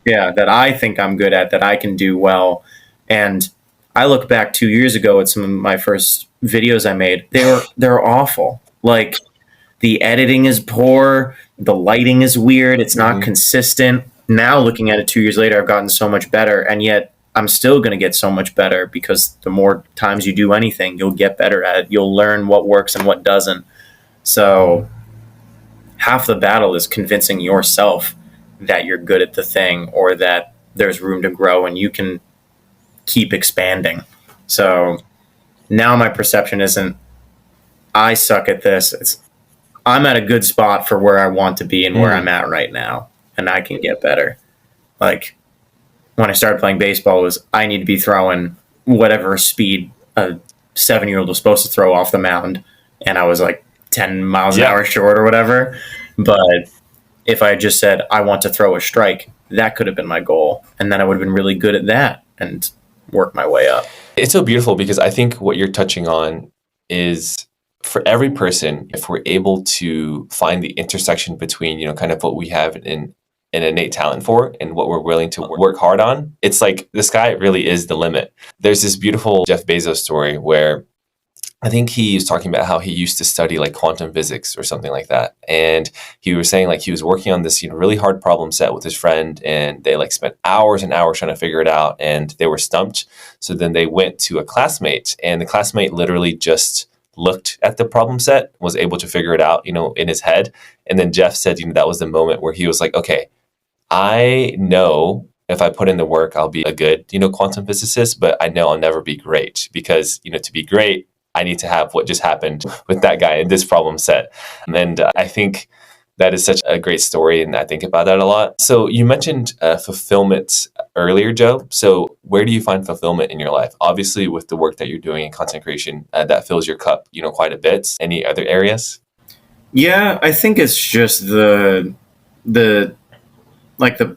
that I think I'm good at, that I can do well. And I look back 2 years ago at some of my first videos I made. They're awful. Like the editing is poor, the lighting is weird, it's not consistent. Now looking at it 2 years later, I've gotten so much better, and yet I'm still going to get so much better because the more times you do anything, you'll get better at it. You'll learn what works and what doesn't. So half the battle is convincing yourself that you're good at the thing, or that there's room to grow and you can keep expanding. So now my perception isn't I suck at this. It's I'm at a good spot for where I want to be and where I'm at right now, and I can get better. Like when I started playing baseball, it was I need to be throwing whatever speed a 7-year-old was supposed to throw off the mound, and I was like 10 miles an hour short or whatever. But if I just said I want to throw a strike, that could have been my goal, and then I would have been really good at that and work my way up. It's so beautiful because I think what you're touching on is, for every person, if we're able to find the intersection between, kind of what we have an innate talent for and what we're willing to work hard on, it's like the sky really is the limit. There's this beautiful Jeff Bezos story where I think he was talking about how he used to study like quantum physics or something like that. And he was saying like he was working on this, really hard problem set with his friend, and they like spent hours and hours trying to figure it out, and they were stumped. So then they went to a classmate, and the classmate literally just looked at the problem set, was able to figure it out, in his head. And then Jeff said, that was the moment where he was like, okay, I know if I put in the work, I'll be a good, quantum physicist, but I know I'll never be great because, to be great, I need to have what just happened with that guy in this problem set. And I think that is such a great story, and I think about that a lot. So you mentioned fulfillment earlier, Joe. So where do you find fulfillment in your life? Obviously, with the work that you're doing in content creation, that fills your cup, quite a bit. Any other areas? Yeah, I think it's just the like the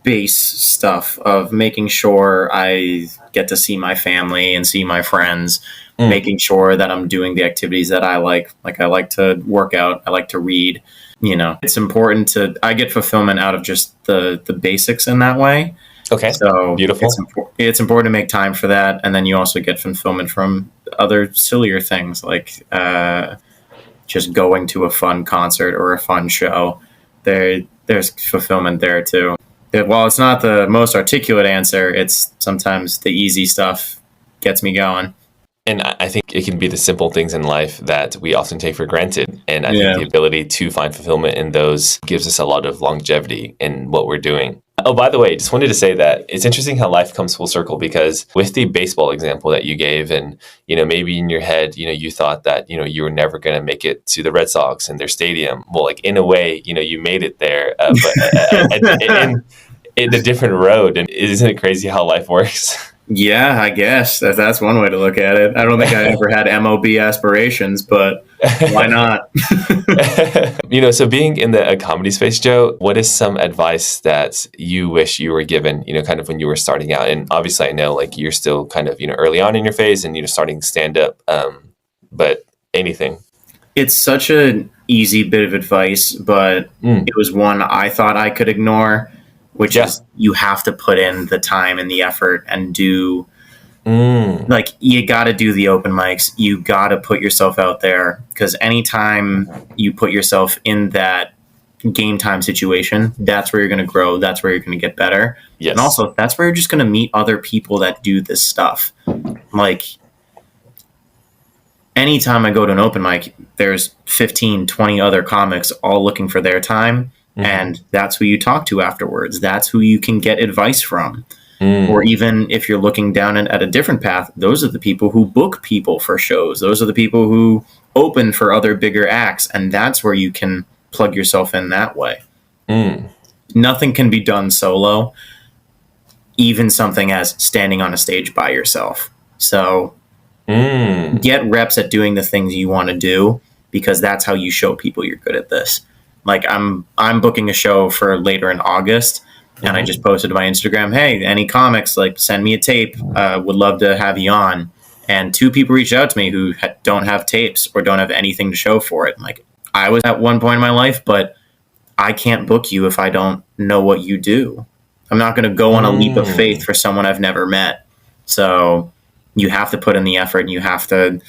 base stuff of making sure I get to see my family and see my friends, making sure that I'm doing the activities that I like. Like I like to work out, I like to read. It's important I get fulfillment out of just the basics in that way. Okay. So beautiful. It's important to make time for that. And then you also get fulfillment from other sillier things like just going to a fun concert or a fun show. There's fulfillment there too. While it's not the most articulate answer, it's sometimes the easy stuff gets me going. And I think it can be the simple things in life that we often take for granted. And I think the ability to find fulfillment in those gives us a lot of longevity in what we're doing. Oh, by the way, just wanted to say that it's interesting how life comes full circle, because with the baseball example that you gave, and, maybe in your head, you thought that, you were never going to make it to the Red Sox and their stadium. Well, like in a way, you made it there. But in a different road. And isn't it crazy how life works? Yeah, I guess that's one way to look at it. I don't think I ever had MOB aspirations, but why not? So being in the comedy space, Joe, what is some advice that you wish you were given, kind of when you were starting out? And obviously I know like you're still kind of, early on in your phase and, starting stand up. But anything. It's such an easy bit of advice, but it was one I thought I could ignore, which is you have to put in the time and the effort and do like you got to do the open mics. You got to put yourself out there, because anytime you put yourself in that game time situation, that's where you're going to grow. That's where you're going to get better. Yes. And also that's where you're just going to meet other people that do this stuff. Like anytime I go to an open mic, there's 15, 20 other comics all looking for their time. And that's who you talk to afterwards. That's who you can get advice from. Or even if you're looking down at a different path, those are the people who book people for shows. Those are the people who open for other bigger acts. And that's where you can plug yourself in that way. Nothing can be done solo, even something as standing on a stage by yourself. So get reps at doing the things you want to do, because that's how you show people you're good at this. Like I'm booking a show for later in August, and I just posted to my Instagram, hey, any comics, like send me a tape. Would love to have you on. And 2 people reached out to me who don't have tapes or don't have anything to show for it. Like I was at one point in my life, but I can't book you if I don't know what you do. I'm not going to go on a leap of faith for someone I've never met. So you have to put in the effort and you have to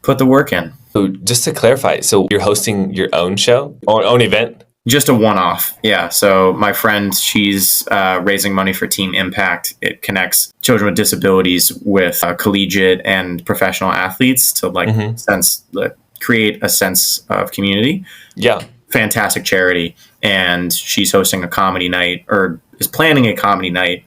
put the work in. So just to clarify, so you're hosting your own show or own event? Just a one-off. Yeah. So my friend, she's raising money for Team Impact. It connects children with disabilities with collegiate and professional athletes to create a sense of community. Yeah. Fantastic charity. And she's hosting a comedy night, or is planning a comedy night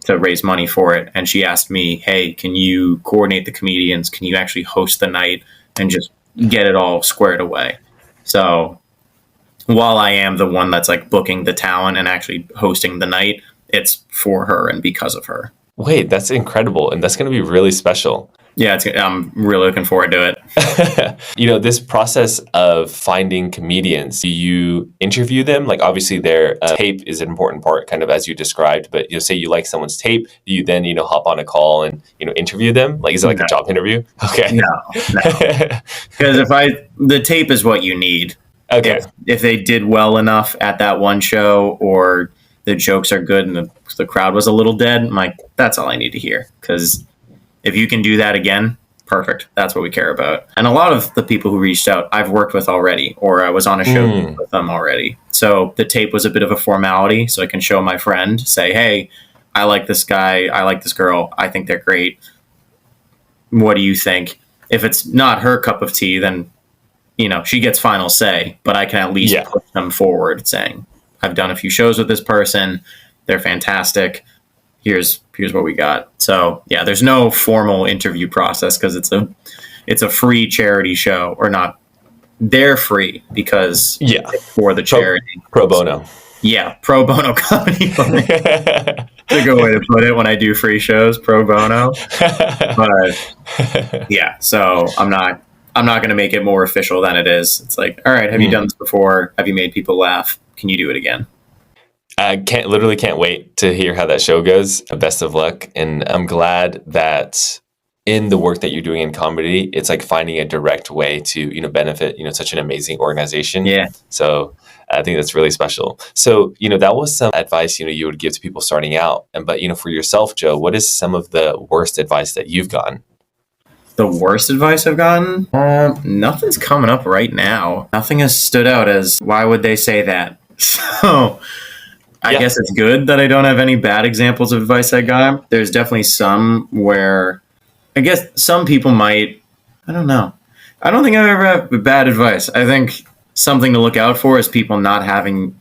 to raise money for it. And she asked me, hey, can you coordinate the comedians? Can you actually host the night and just get it all squared away? So while I am the one that's like booking the talent and actually hosting the night, it's for her and because of her. Wait, that's incredible. And that's going to be really special. Yeah, I'm really looking forward to it. This process of finding comedians, do you interview them? Like obviously their tape is an important part, kind of as you described, but say you like someone's tape, do you then, hop on a call and, interview them? Like, is it like a job interview? Okay. No. Because the tape is what you need. Okay. If they did well enough at that one show, or the jokes are good and the crowd was a little dead, I'm like, that's all I need to hear. Because if you can do that again, perfect. That's what we care about. And a lot of the people who reached out, I've worked with already, or I was on a show with them already. So the tape was a bit of a formality, so I can show my friend, say, hey, I like this guy, I like this girl, I think they're great. What do you think? If it's not her cup of tea, then she gets final say, but I can at least push them forward saying, I've done a few shows with this person. They're fantastic. Here's what we got. So yeah, there's no formal interview process because it's a free charity show, or not. They're free because it's for the charity. Pro bono. Yeah. Pro bono comedy. It's a good way to put it when I do free shows, pro bono. But yeah, so I'm not going to make it more official than it is. It's like, all right, have you done this before? Have you made people laugh? Can you do it again? I can't wait to hear how that show goes. Best of luck. And I'm glad that in the work that you're doing in comedy, it's like finding a direct way to, benefit, such an amazing organization. Yeah. So I think that's really special. So, that was some advice, you would give to people starting out. But, for yourself, Joe, what is some of the worst advice that you've gotten? The worst advice I've gotten? Nothing's coming up right now. Nothing has stood out as, why would they say that? So I guess it's good that I don't have any bad examples of advice I got. There's definitely some where I guess some people might, I don't know. I don't think I've ever had bad advice. I think something to look out for is people not having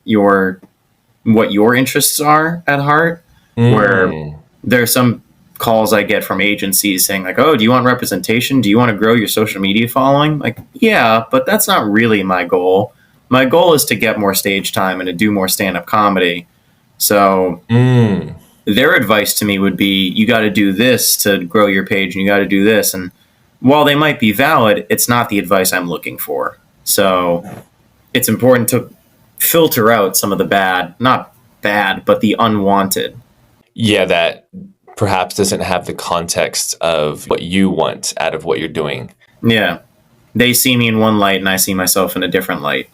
what your interests are at heart, where there's some calls I get from agencies saying like, oh, do you want representation? Do you want to grow your social media following? Like, yeah, but that's not really my goal. My goal is to get more stage time and to do more stand-up comedy. So Mm. their advice to me would be, you got to do this to grow your page, and you got to do this. And while they might be valid, it's not the advice I'm looking for. So it's important to filter out some of the bad, not bad, but the unwanted. Yeah, that perhaps doesn't have the context of what you want out of what you're doing. Yeah. They see me in one light and I see myself in a different light.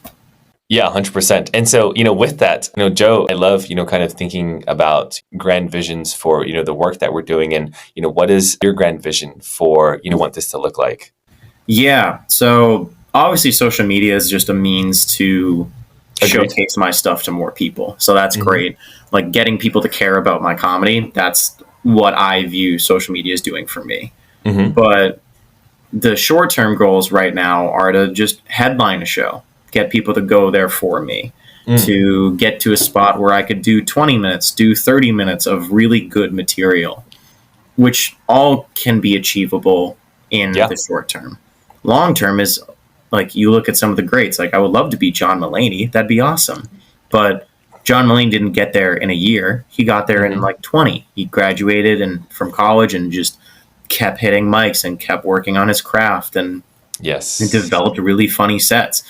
Yeah, 100%. And so, with that, Joe, I love, kind of thinking about grand visions for, the work that we're doing. And, what is your grand vision for, want this to look like? Yeah. So obviously, social media is just a means to Agreed. showcase my stuff to more people. So that's great. Like getting people to care about my comedy, that's what I view social media is doing for me. Mm-hmm. But the short term goals right now are to just headline a show, get people to go there for me, to get to a spot where I could do 20 minutes, do 30 minutes of really good material, which all can be achievable in Yeah. the short term. Long term is like, you look at some of the greats, like I would love to be John Mulaney. That'd be awesome. But John Mulaney didn't get there in a year. He got there in like 20. He graduated and from college and just kept hitting mics and kept working on his craft and Yes. developed really funny sets.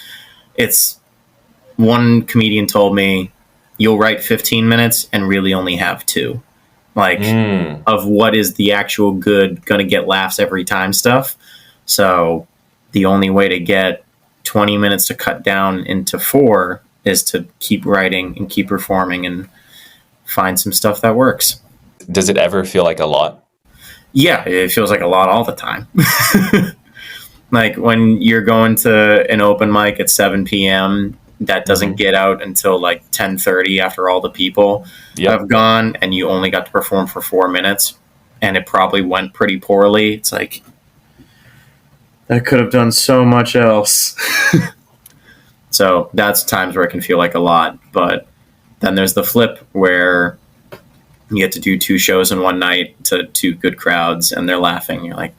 It's one comedian told me, you'll write 15 minutes and really only have two. Like, of what is the actual good, gonna get laughs every time stuff. So the only way to get 20 minutes to cut down into 4 is to keep writing and keep performing and find some stuff that works. Does it ever feel like a lot? Yeah, it feels like a lot all the time. Like when you're going to an open mic at 7 p.m., that doesn't get out until like 10:30 after all the people have gone, and you only got to perform for 4 minutes, and it probably went pretty poorly. It's like, I could have done so much else. So that's times where it can feel like a lot. But then there's the flip where you get to do 2 shows in one night to 2 good crowds, and they're laughing. You're like,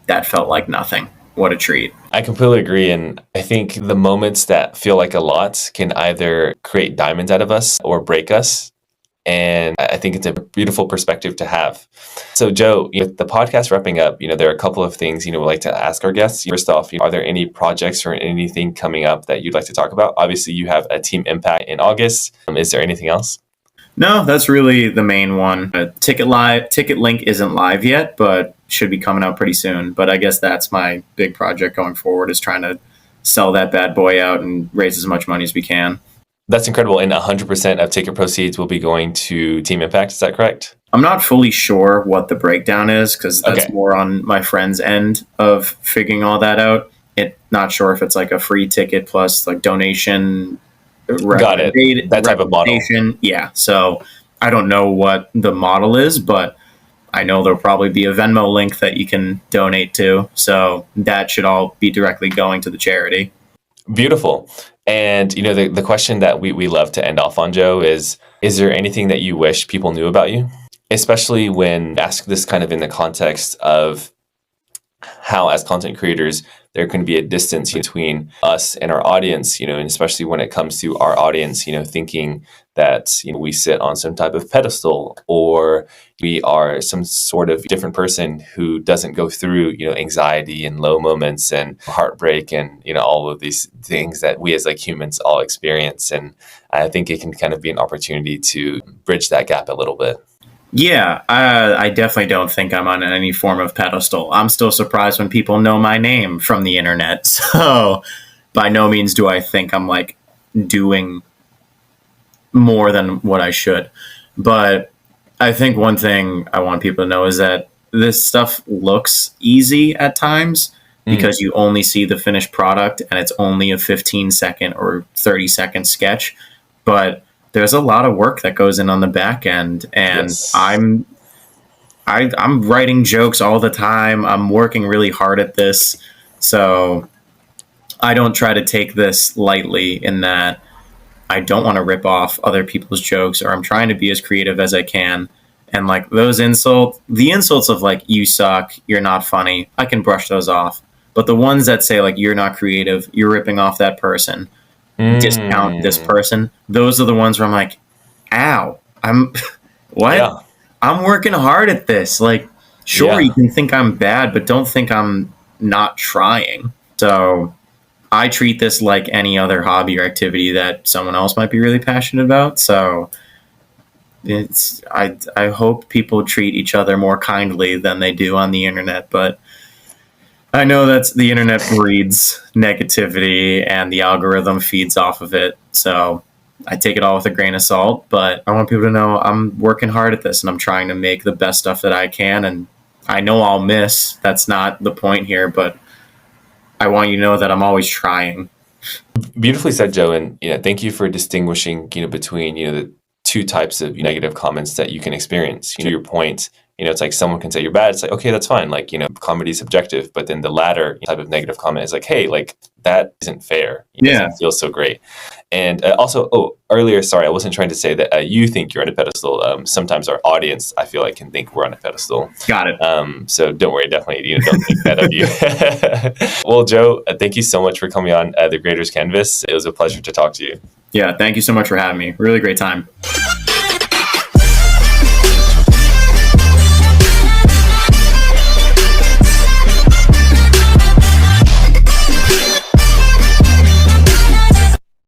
that felt like nothing. What a treat. I completely agree. And I think the moments that feel like a lot can either create diamonds out of us or break us. And I think it's a beautiful perspective to have. So, Joe, with the podcast wrapping up, there are a couple of things, we'd like to ask our guests. First off, are there any projects or anything coming up that you'd like to talk about? Obviously, you have a Team Impact in August. Is there anything else? No, that's really the main one. Ticket link isn't live yet, but should be coming out pretty soon. But I guess that's my big project going forward, is trying to sell that bad boy out and raise as much money as we can. That's incredible. And 100% of ticket proceeds will be going to Team Impact. Is that correct? I'm not fully sure what the breakdown is, because that's more on my friend's end of figuring all that out. Not sure if it's like a free ticket plus like donation. Got it. That type of model. Yeah. So I don't know what the model is, but I know there'll probably be a Venmo link that you can donate to. So that should all be directly going to the charity. Beautiful. And, the question that we love to end off on, Joe, is there anything that you wish people knew about you? Especially when ask this kind of in the context of how, as content creators, there can be a distance between us and our audience, and especially when it comes to our audience, thinking that, we sit on some type of pedestal, or we are some sort of different person who doesn't go through, anxiety and low moments and heartbreak and, all of these things that we as like humans all experience. And I think it can kind of be an opportunity to bridge that gap a little bit. Yeah, I definitely don't think I'm on any form of pedestal. I'm still surprised when people know my name from the internet. So by no means do I think I'm like doing more than what I should. But I think one thing I want people to know is that this stuff looks easy at times because you only see the finished product and it's only a 15-second or 30-second sketch. But there's a lot of work that goes in on the back end, and I'm writing jokes all the time. I'm working really hard at this, so I don't try to take this lightly, in that I don't want to rip off other people's jokes, or I'm trying to be as creative as I can. And like the insults of like, you suck, you're not funny, I can brush those off. But the ones that say like, you're not creative, you're ripping off that person, discount this person, those are the ones where I'm like, ow, I'm what? Yeah. I'm working hard at this. Like, sure, you Yeah. can think I'm bad, but don't think I'm not trying. So I treat this like any other hobby or activity that someone else might be really passionate about. So I hope people treat each other more kindly than they do on the internet, but I know that's the internet breeds negativity and the algorithm feeds off of it. So I take it all with a grain of salt, but I want people to know I'm working hard at this and I'm trying to make the best stuff that I can. And I know I'll miss. That's not the point here, but I want you to know that I'm always trying. Beautifully said, Joe. And thank you for distinguishing, between the two types of negative comments that you can experience. Your point, it's like someone can say you're bad. It's like, okay, that's fine. Like, comedy is subjective. But then the latter type of negative comment is like, hey, like that isn't fair. It Yeah. doesn't feel so great. And also, earlier, sorry, I wasn't trying to say that you think you're on a pedestal. Sometimes our audience, I feel like, can think we're on a pedestal. Got it. So don't worry, definitely, don't think that of you. Well, Joe, thank you so much for coming on The Creators Canvas. It was a pleasure to talk to you. Yeah. Thank you so much for having me. Really great time.